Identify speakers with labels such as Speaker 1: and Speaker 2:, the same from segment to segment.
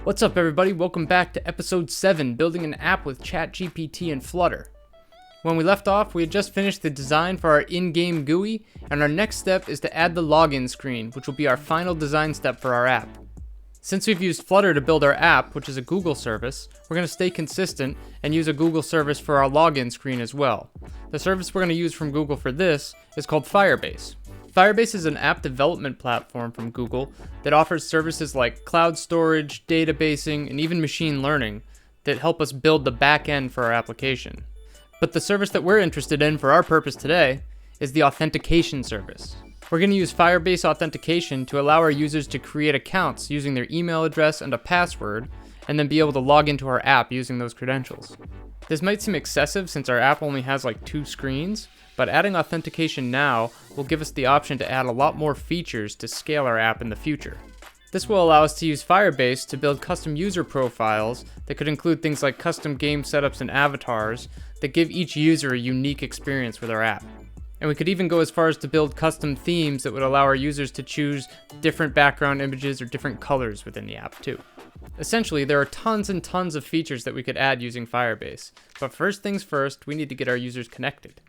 Speaker 1: What's up everybody, welcome back to episode 7, building an app with ChatGPT and Flutter. When we left off, we had just finished the design for our in-game GUI, and our next step is to add the login screen, which will be our final design step for our app. Since we've used Flutter to build our app, which is a Google service, we're going to stay consistent and use a Google service for our login screen as well. The service we're going to use from Google for this is called Firebase. Firebase is an app development platform from Google that offers services like cloud storage, databasing, and even machine learning that help us build the back end for our application. But the service that we're interested in for our purpose today is the authentication service. We're going to use Firebase Authentication to allow our users to create accounts using their email address and a password, and then be able to log into our app using those credentials. This might seem excessive since our app only has like 2 screens, but adding authentication now will give us the option to add a lot more features to scale our app in the future. This will allow us to use Firebase to build custom user profiles that could include things like custom game setups and avatars that give each user a unique experience with our app. And we could even go as far as to build custom themes that would allow our users to choose different background images or different colors within the app too. Essentially, there are tons and tons of features that we could add using Firebase, but first things first, we need to get our users connected.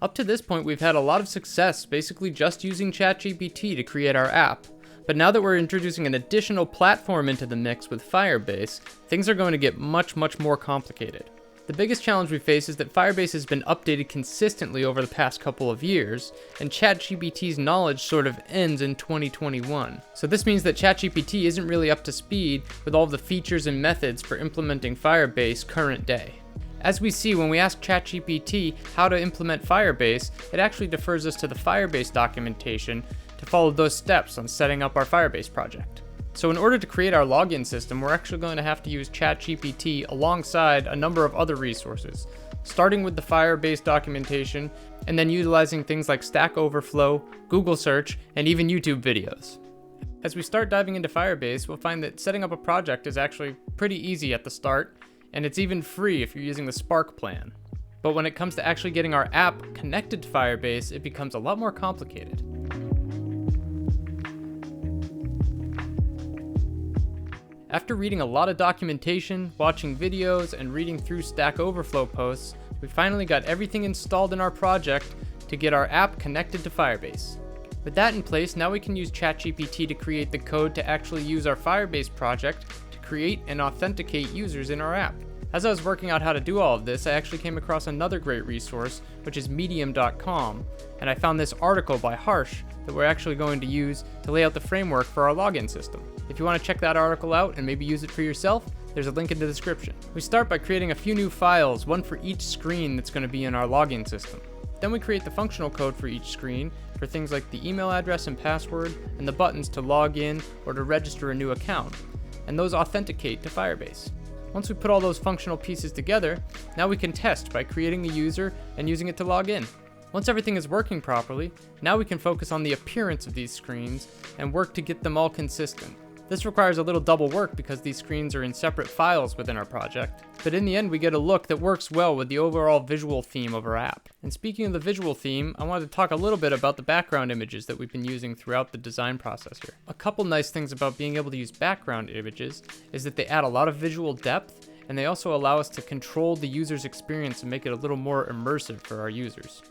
Speaker 1: Up to this point, we've had a lot of success basically just using ChatGPT to create our app, but now that we're introducing an additional platform into the mix with Firebase, things are going to get much more complicated. The biggest challenge we face is that Firebase has been updated consistently over the past couple of years, and ChatGPT's knowledge sort of ends in 2021. So this means that ChatGPT isn't really up to speed with all the features and methods for implementing Firebase current day. As we see when we ask ChatGPT how to implement Firebase, it actually defers us to the Firebase documentation to follow those steps on setting up our Firebase project. So in order to create our login system, we're actually going to have to use ChatGPT alongside a number of other resources, starting with the Firebase documentation, and then utilizing things like Stack Overflow, Google Search, and even YouTube videos. As we start diving into Firebase, we'll find that setting up a project is actually pretty easy at the start, and it's even free if you're using the Spark plan. But when it comes to actually getting our app connected to Firebase, it becomes a lot more complicated. After reading a lot of documentation, watching videos, and reading through Stack Overflow posts, we finally got everything installed in our project to get our app connected to Firebase. With that in place, now we can use ChatGPT to create the code to actually use our Firebase project to create and authenticate users in our app. As I was working out how to do all of this, I actually came across another great resource, which is medium.com, and I found this article by Harsh that we're actually going to use to lay out the framework for our login system. If you want to check that article out and maybe use it for yourself, there's a link in the description. We start by creating a few new files, one for each screen that's going to be in our login system. Then we create the functional code for each screen for things like the email address and password and the buttons to log in or to register a new account, and those authenticate to Firebase. Once we put all those functional pieces together, now we can test by creating the user and using it to log in. Once everything is working properly, now we can focus on the appearance of these screens and work to get them all consistent. This requires a little double work because these screens are in separate files within our project, but in the end we get a look that works well with the overall visual theme of our app. And speaking of the visual theme, I wanted to talk a little bit about the background images that we've been using throughout the design process here. A couple nice things about being able to use background images is that they add a lot of visual depth, and they also allow us to control the user's experience and make it a little more immersive for our users.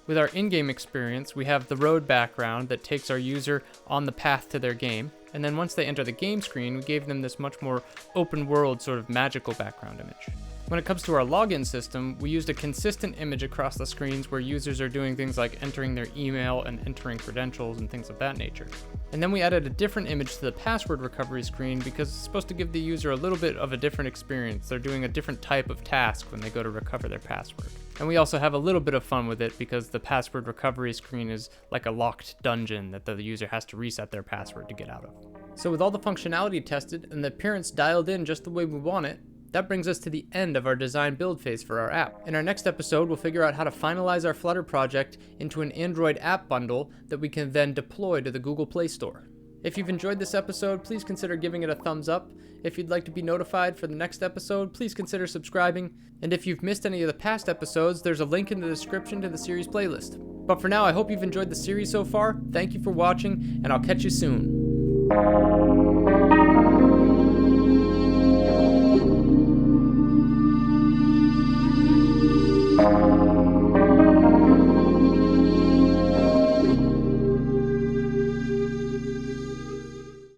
Speaker 1: With our in-game experience, we have the road background that takes our user on the path to their game, and then once they enter the game screen, we gave them this much more open world sort of magical background image. When it comes to our login system, we used a consistent image across the screens where users are doing things like entering their email and entering credentials and things of that nature. And then we added a different image to the password recovery screen because it's supposed to give the user a little bit of a different experience. They're doing a different type of task when they go to recover their password. And we also have a little bit of fun with it because the password recovery screen is like a locked dungeon that the user has to reset their password to get out of. So with all the functionality tested and the appearance dialed in just the way we want it, that brings us to the end of our design build phase for our app. In our next episode, we'll figure out how to finalize our Flutter project into an Android app bundle that we can then deploy to the Google Play Store. If you've enjoyed this episode, please consider giving it a thumbs up. If you'd like to be notified for the next episode, please consider subscribing. And if you've missed any of the past episodes, there's a link in the description to the series playlist. But for now, I hope you've enjoyed the series so far. Thank you for watching, and I'll catch you soon.